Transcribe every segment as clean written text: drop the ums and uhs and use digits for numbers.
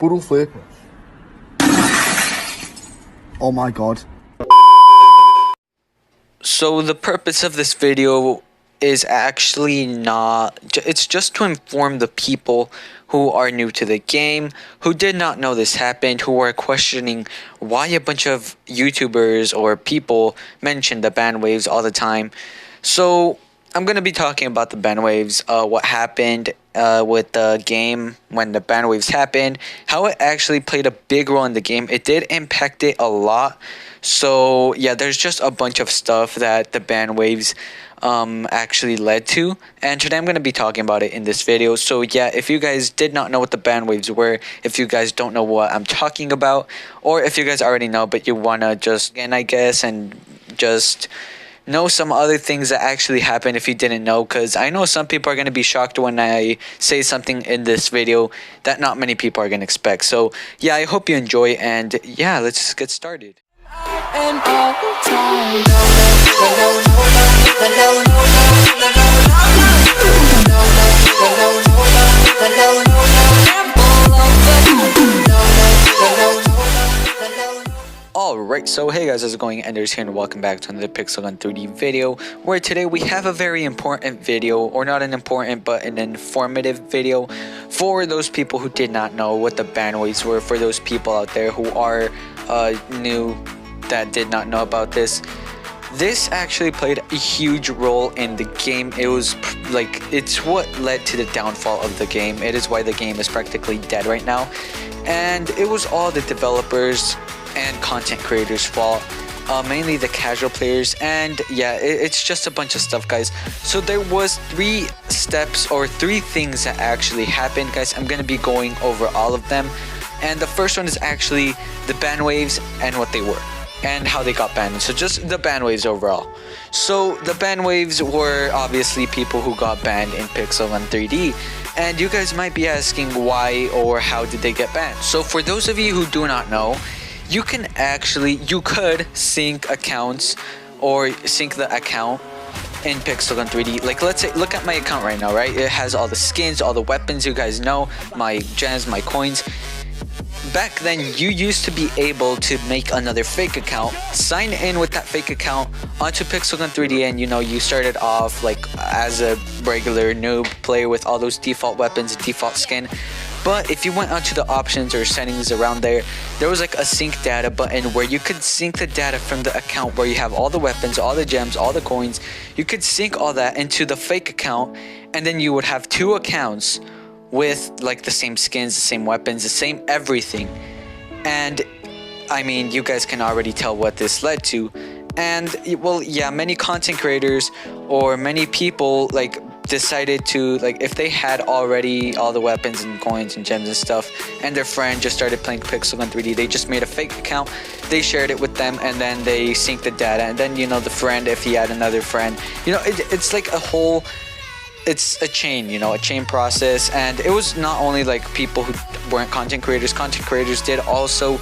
Brutal flip. Oh my god. So the purpose of this video is actually not, it's just to inform the people who are new to the game, who did not know this happened, who are questioning why a bunch of YouTubers or people mention the ban waves all the time. So I'm going to be talking about the ban waves, what happened with the game when the ban waves happened, how it actually played a big role in the game. It did impact it a lot. So yeah, there's just a bunch of stuff that the ban waves actually led to, and today I'm going to be talking about it in this video. So yeah, if you guys did not know what the ban waves were, if you guys don't know what I'm talking about, or if you guys already know but you want to just again, I guess, and just know some other things that actually happened if you didn't know, because I know some people are going to be shocked when I say something in this video that not many people are going to expect. So yeah, I hope you enjoy, and yeah, let's just get started. And all the time. Alright, so hey guys, how's it going? Enders here and welcome back to another Pixel Gun 3D video, where today we have a very important video, or not an important but an informative video for those people who did not know what the ban waves were, for those people out there who are new that did not know about this. This actually played a huge role in the game. It was like, it's what led to the downfall of the game. It is why the game is practically dead right now, and it was all the developers and content creators' fault, mainly the casual players. And yeah, it's just a bunch of stuff, guys. So there was 3 steps or 3 things that actually happened, guys. I'm gonna be going over all of them, and the first one is actually the ban waves and what they were and how they got banned. So just the ban waves overall. So the ban waves were obviously people who got banned in Pixel Gun 3D, and you guys might be asking why or how did they get banned. So for those of you who do not know, you could sync accounts or sync the account in Pixel Gun 3D. Like, let's say, look at my account right now, right? It has all the skins, all the weapons, you guys know, my gems, my coins. Back then, you used to be able to make another fake account, sign in with that fake account onto Pixel Gun 3D, and you started off like as a regular noob player with all those default weapons, default skin. But if you went onto the options or settings around there, there was like a sync data button where you could sync the data from the account where you have all the weapons, all the gems, all the coins. You could sync all that into the fake account, and then you would have 2 accounts with like the same skins, the same weapons, the same everything. And I mean, you guys can already tell what this led to. And well, yeah, many content creators or many people like decided to, like, if they had already all the weapons and coins and gems and stuff, and their friend just started playing Pixel Gun 3D, they just made a fake account, they shared it with them, and then they synced the data, and then the friend, if he had another friend, it's like a whole, it's a chain, a chain process. And it was not only like people who weren't content creators did also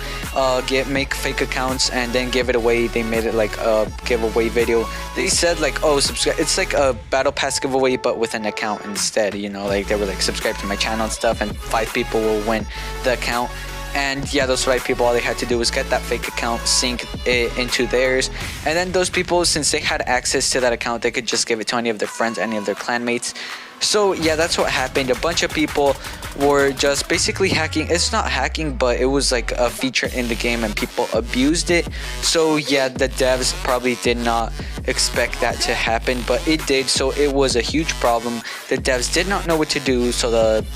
make fake accounts and then give it away. They made it like a giveaway video. They said like, oh, subscribe, it's like a battle pass giveaway but with an account instead, like they were like, subscribe to my channel and stuff, and 5 people will win the account. And yeah, those 5 people, all they had to do was get that fake account, sync it into theirs, and then those people, since they had access to that account, they could just give it to any of their friends, any of their clanmates. So yeah, that's what happened. A bunch of people were just basically hacking. It's not hacking, but it was like a feature in the game and people abused it. So yeah, the devs probably did not expect that to happen, but it did. So it was a huge problem. The devs did not know what to do, so the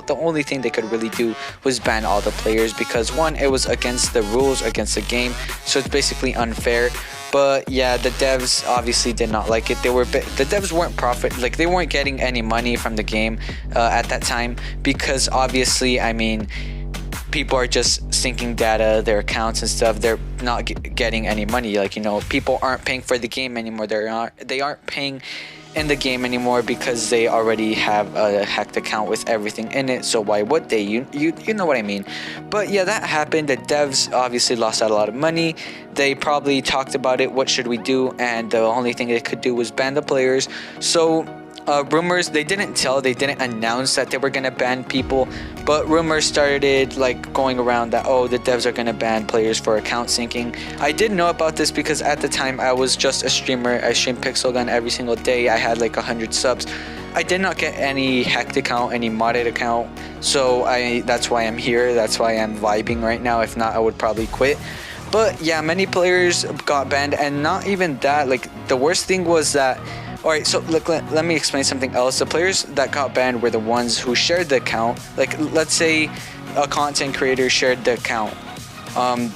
only thing they could really do was ban all the players, because one, it was against the rules, against the game, so it's basically unfair. But yeah, the devs obviously did not like it. The devs weren't they weren't getting any money from the game at that time, because obviously, I mean, people are just syncing data, their accounts and stuff. They're not getting any money. Like, people aren't paying for the game anymore. They aren't paying in the game anymore because they already have a hacked account with everything in it. So why would they? You know what I mean. But yeah, that happened. The devs obviously lost out a lot of money. They probably talked about it, what should we do, and the only thing they could do was ban the players. So rumors, they didn't announce that they were gonna ban people, but rumors started like going around that, oh, the devs are gonna ban players for account syncing. I did know about this because at the time I was just a streamer. I streamed Pixel Gun every single day. I had like 100 subs. I did not get any hacked account, any modded account, so that's why I'm here. That's why I'm vibing right now. If not, I would probably quit. But yeah, many players got banned, and not even that, like the worst thing was that, alright, so look, let me explain something else. The players that got banned were the ones who shared the account. Like, let's say a content creator shared the account,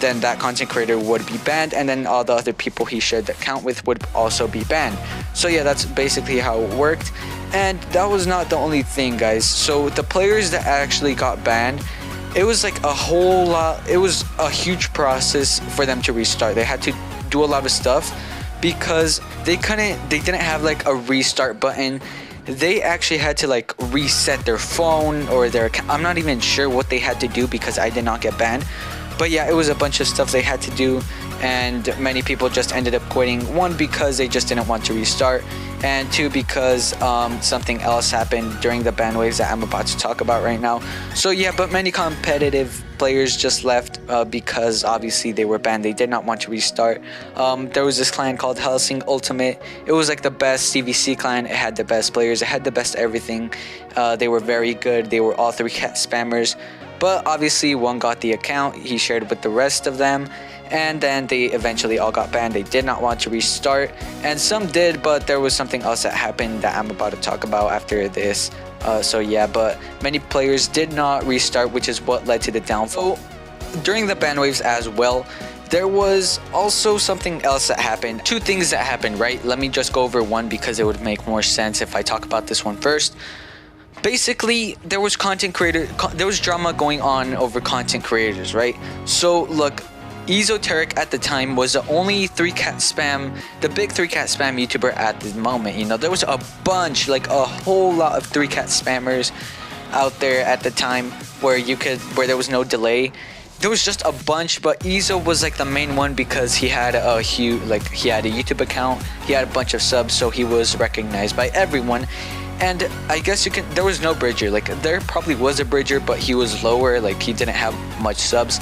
then that content creator would be banned, and then all the other people he shared the account with would also be banned. So yeah, that's basically how it worked. And that was not the only thing, guys. So the players that actually got banned, it was like a whole lot, it was a huge process for them to restart. They had to do a lot of stuff because they didn't have like a restart button. They actually had to like reset their phone or their account. I'm not even sure what they had to do because I did not get banned. But yeah, it was a bunch of stuff they had to do, and many people just ended up quitting. One, because they just didn't want to restart, and two, because something else happened during the ban waves that I'm about to talk about right now. So yeah, but many competitive players just left because obviously they were banned. They did not want to restart. There was this clan called Helsing Ultimate. It was like the best CVC clan. It had the best players. It had the best everything. They were very good. They were all 3 cat spammers. But obviously one got the account. He shared with the rest of them. And then they eventually all got banned. They did not want to restart, and some did, but there was something else that happened that I'm about to talk about after this. So yeah, but many players did not restart, which is what led to the downfall. During the ban waves as well, there was also something else that happened. 2 things that happened, right? Let me just go over one because it would make more sense if I talk about this one first. Basically, there was drama going on over content creators, right? So look, Esoteric at the time was the only the big 3 cat spam YouTuber at the moment. You know, there was a bunch, like a whole lot of 3 cat spammers out there at the time where there was no delay. There was just a bunch, but Ezo was like the main one because he had a huge, like he had a YouTube account, he had a bunch of subs, so he was recognized by everyone. And I guess there was no bridger. Like there probably was a bridger, but he was lower, like he didn't have much subs.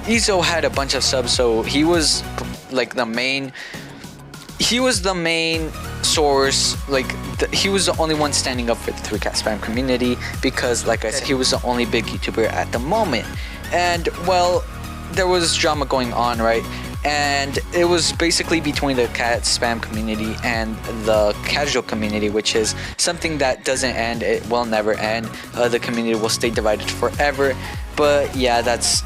Ezo had a bunch of subs, so he was like the main source. Like he was the only one standing up for the 3 cat spam community because, like I said, he was the only big YouTuber at the moment. And well, there was drama going on, right? And it was basically between the cat spam community and the casual community, which is something that doesn't end. It will never end. The community will stay divided forever. But yeah, that's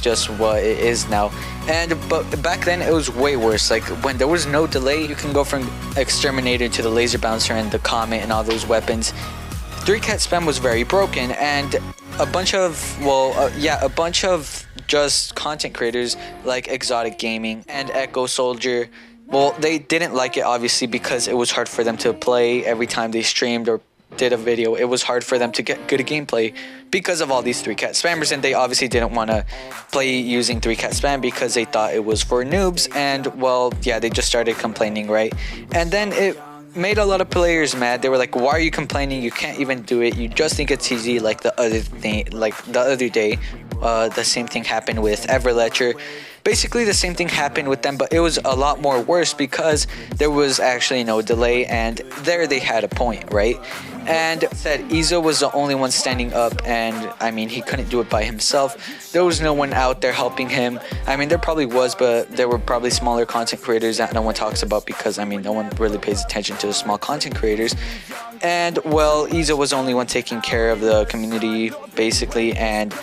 just what it is now. But back then it was way worse. Like when there was no delay, you can go from Exterminator to the Laser Bouncer and the Comet and all those weapons. 3 cat spam was very broken, and a bunch of just content creators like Exotic Gaming and Echo Soldier, well, they didn't like it obviously because it was hard for them to play every time they streamed or did a video. It was hard for them to get good gameplay because of all these 3 cat spammers, and they obviously didn't want to play using 3 cat spam because they thought it was for noobs. And well, yeah, they just started complaining, right? And then it made a lot of players mad. They were like, why are you complaining? You can't even do it. You just think it's easy. Like the other day, the same thing happened with Everletcher. Basically the same thing happened with them, but it was a lot more worse because there was actually no delay, and there they had a point, right? And said Ezo was the only one standing up, and I mean, he couldn't do it by himself. There was no one out there helping him. I mean, there probably was, but there were probably smaller content creators that no one talks about because, I mean, no one really pays attention to the small content creators. And well, Ezo was the only one taking care of the community basically, and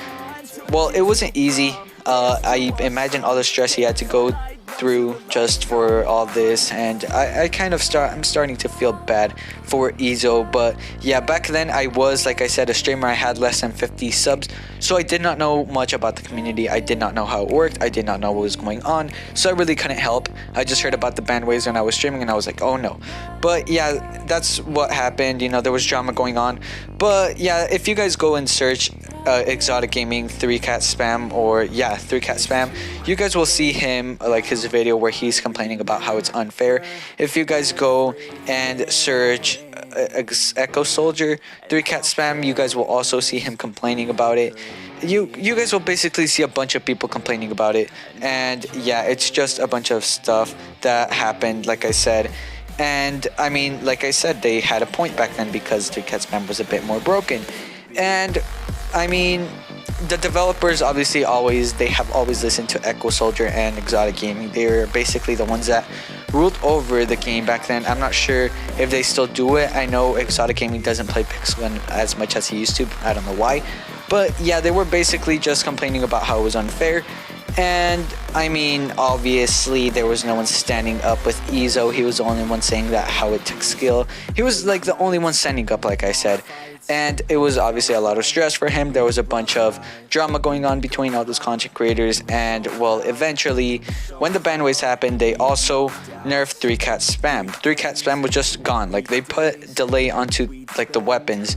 well, it wasn't easy. I imagine all the stress he had to go through just for all this, and I'm starting to feel bad for Ezo. But yeah, back then I was, like I said, a streamer. I had less than 50 subs, so I did not know much about the community. I did not know how it worked. I did not know what was going on, so I really couldn't help. I just heard about the ban waves when I was streaming, and I was like, oh no. But yeah, that's what happened. You know, there was drama going on. But yeah, if you guys go and search Exotic Gaming 3 cat spam, or yeah, 3 cat spam, you guys will see him, like his video where he's complaining about how it's unfair. If you guys go and search Echo Soldier 3-cat spam, you guys will also see him complaining about it. You guys will basically see a bunch of people complaining about it, and yeah, it's just a bunch of stuff that happened, like I said. And I mean, like I said, they had a point back then because 3-cat spam was a bit more broken. And I mean, the developers obviously have always listened to Echo Soldier and Exotic Gaming. They're basically the ones that ruled over the game back then. I'm not sure if they still do it. I know Exotic Gaming doesn't play Pixel Gun as much as he used to. I don't know why. But yeah, they were basically just complaining about how it was unfair. And I mean, obviously there was no one standing up with Ezo. He was the only one saying that how it took skill. He was like the only one standing up, like I said. And it was obviously a lot of stress for him. There was a bunch of drama going on between all those content creators. And well, eventually, when the ban waves happened, they also nerfed 3-cat spam. 3-cat spam was just gone. Like, they put delay onto like the weapons,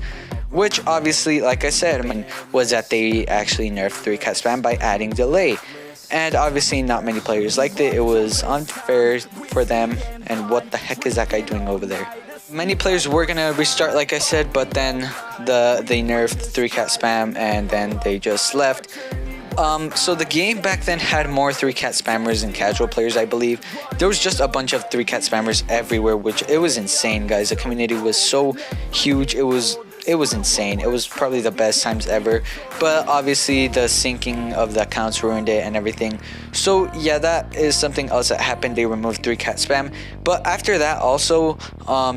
which obviously, like I said, was that they actually nerfed 3-cat spam by adding delay. And obviously not many players liked it. It was unfair for them. And what the heck is that guy doing over there? Many players were gonna restart, like I said, but then they nerfed 3-cat spam and then they just left. So the game back then had more 3-cat spammers than casual players, I believe. There was just a bunch of 3-cat spammers everywhere, which it was insane, guys. The community was so huge. It was insane. It was probably the best times ever, but obviously the syncing of the accounts ruined it and everything. So yeah, that is something else that happened. They removed 3-cat spam, but after that also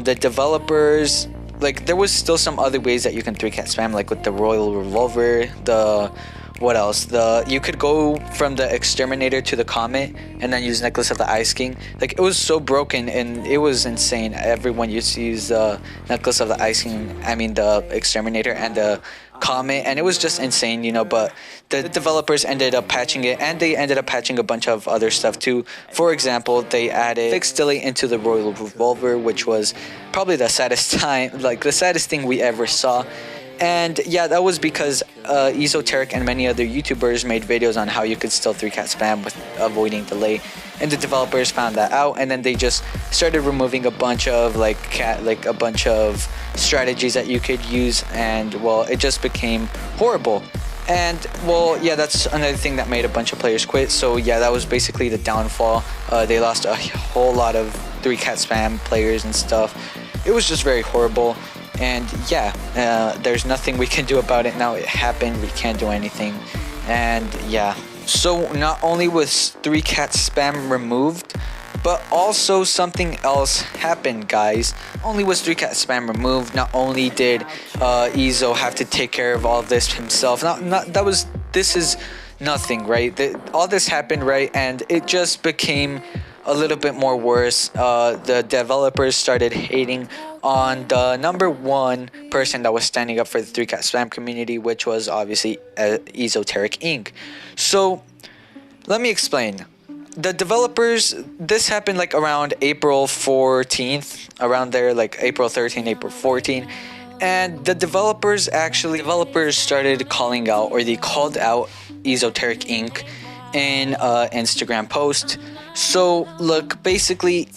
the developers, like, there was still some other ways that you can 3-cat spam, like with the Royal Revolver, what else? You could go from the Exterminator to the Comet and then use Necklace of the Ice King. Like, it was so broken and it was insane. Everyone used to use the Necklace of the Ice King, I mean the Exterminator and the Comet, and it was just insane, you know. But the developers ended up patching it, and they ended up patching a bunch of other stuff too. For example, they added fixed delay into the Royal Revolver, which was probably the saddest thing we ever saw. And yeah, that was because Esoteric and many other YouTubers made videos on how you could still 3-cat spam with avoiding delay, and the developers found that out, and then they just started removing a bunch of a bunch of strategies that you could use, and well, it just became horrible. And well, yeah, that's another thing that made a bunch of players quit. So yeah, that was basically the downfall. They lost a whole lot of 3-cat spam players and stuff. It was just very horrible. And yeah, there's nothing we can do about it now. It happened. We can't do anything. And yeah, so not only was 3-cat spam removed, but also something else happened, guys. Not only was 3-cat spam removed, not only did Ezo have to take care of all this himself. This is nothing, right? All this happened, right? And it just became a little bit more worse. The developers started hating on the number one person that was standing up for the 3-cat spam community, which was obviously Esoteric Inc. So let me explain. The developers, this happened like around April 14th, around there, like April 13th, April 14th. And the developers started calling out, or they called out Esoteric Inc. in an Instagram post. So look, basically,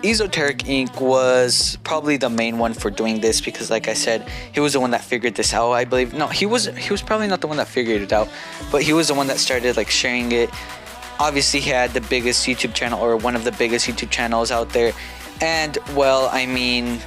Esoteric Inc. was probably the main one for doing this because, like I said, he was the one that figured this out, I believe. No, he was probably not the one that figured it out, but he was the one that started like sharing it. Obviously, he had the biggest YouTube channel, or one of the biggest YouTube channels out there, and well, I mean,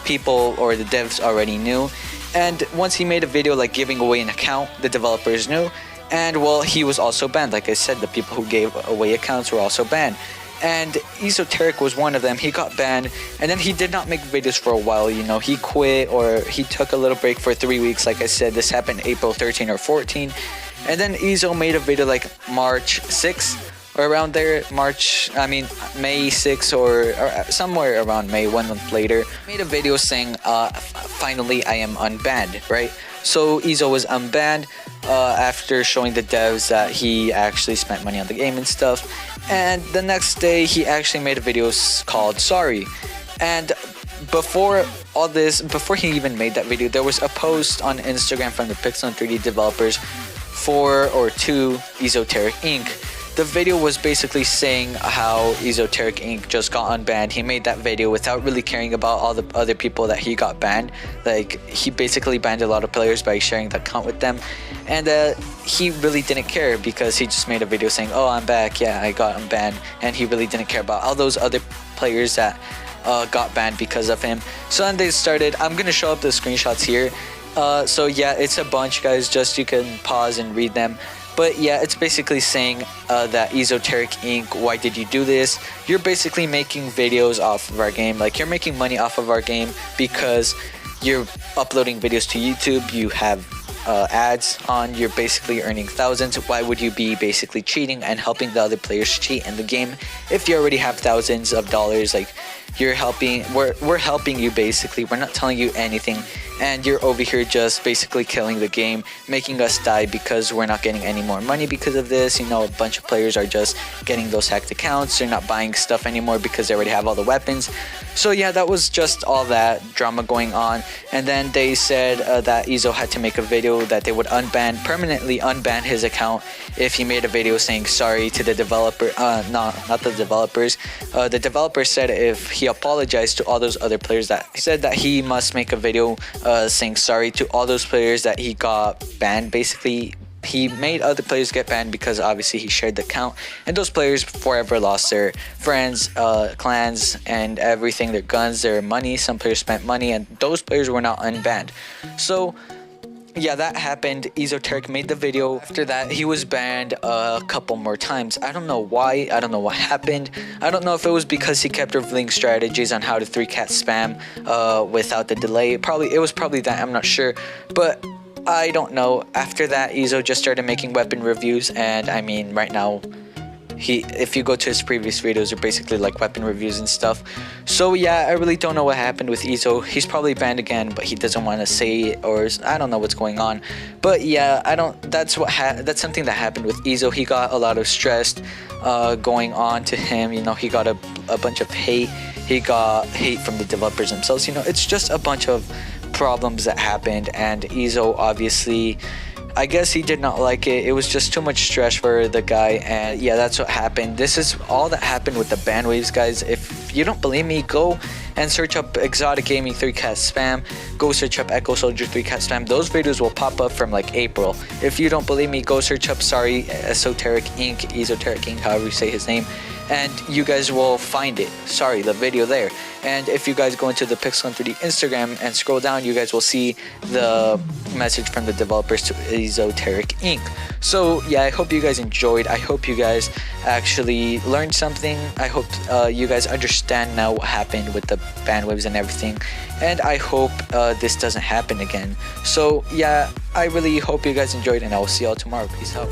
people or the devs already knew. And once he made a video like giving away an account, the developers knew. And well, he was also banned. Like I said, the people who gave away accounts were also banned. And Esoteric was one of them. He got banned, and then he did not make videos for a while. You know, he quit, or he took a little break for 3 weeks. Like I said, this happened April 13 or 14. And then Ezo made a video like March 6th or around there. May 6th or somewhere around May, 1 month later. Made a video saying, finally I am unbanned, right? So Ezo was unbanned after showing the devs that he actually spent money on the game and stuff. And the next day he actually made a video called Sorry. And before all this, before he even made that video, there was a post on Instagram from the Pixel 3D developers to Esoteric Inc. the video was basically saying how Esoteric Inc. just got unbanned. He made that video without really caring about all the other people that he got banned. Like, he basically banned a lot of players by sharing the account with them, and he really didn't care because he just made a video saying, oh, I'm back, yeah, I got unbanned, and he really didn't care about all those other players that got banned because of him. So then they started, I'm gonna show up the screenshots here. So yeah, it's a bunch, guys, just you can pause and read them. But yeah, it's basically saying that Esoteric Inc., why did you do this? You're basically making videos off of our game. Like, you're making money off of our game because you're uploading videos to YouTube. You have ads on. You're basically earning thousands. Why would you be basically cheating and helping the other players cheat in the game if you already have thousands of dollars? Like, you're helping, we're helping you basically. We're not telling you anything, and you're over here just basically killing the game, making us die because we're not getting any more money because of this. You know, a bunch of players are just getting those hacked accounts. They're not buying stuff anymore because they already have all the weapons. So yeah, that was just all that drama going on. And then they said that Ezo had to make a video that they would permanently unban his account if he made a video saying sorry to the developer. Not the developers. The developer said if he apologized to all those other players, that he said that he must make a video saying sorry to all those players that he got banned. Basically, he made other players get banned because obviously he shared the account, and those players forever lost their friends, clans, and everything, their guns, their money. Some players spent money, and those players were not unbanned. So yeah, that happened. Esoteric made the video. After that, he was banned a couple more times. I don't know why. I don't know what happened. I don't know if it was because he kept revealing strategies on how to 3-cat spam without the delay. It was probably that. I'm not sure, but I don't know. After that, Ezo just started making weapon reviews, and I mean, right now, if you go to his previous videos, are basically like weapon reviews and stuff. So yeah, I really don't know what happened with Ezo. He's probably banned again, but he doesn't want to say it, or I don't know what's going on. But yeah, that's something that happened with Ezo. He got a lot of stress going on to him. You know, he got a bunch of hate. He got hate from the developers themselves. You know, it's just a bunch of problems that happened, and Ezo obviously, I guess he did not like it. It was just too much stress for the guy, and yeah, that's what happened. This is all that happened with the ban waves, guys. If you don't believe me, go and search up Exotic Gaming 3-cat spam. Go search up Echo Soldier 3-cat spam. Those videos will pop up from like April. If you don't believe me, go search up Esoteric Inc., however you say his name, and you guys will find it. The video there. And if you guys go into the Pixel3D Instagram and scroll down, you guys will see the message from the developers to Esoteric Inc. So yeah, I hope you guys enjoyed. I hope you guys actually learned something. I hope you guys understand now what happened with the ban waves and everything, and I hope this doesn't happen again. So yeah, I really hope you guys enjoyed, and I will see y'all tomorrow. Peace out.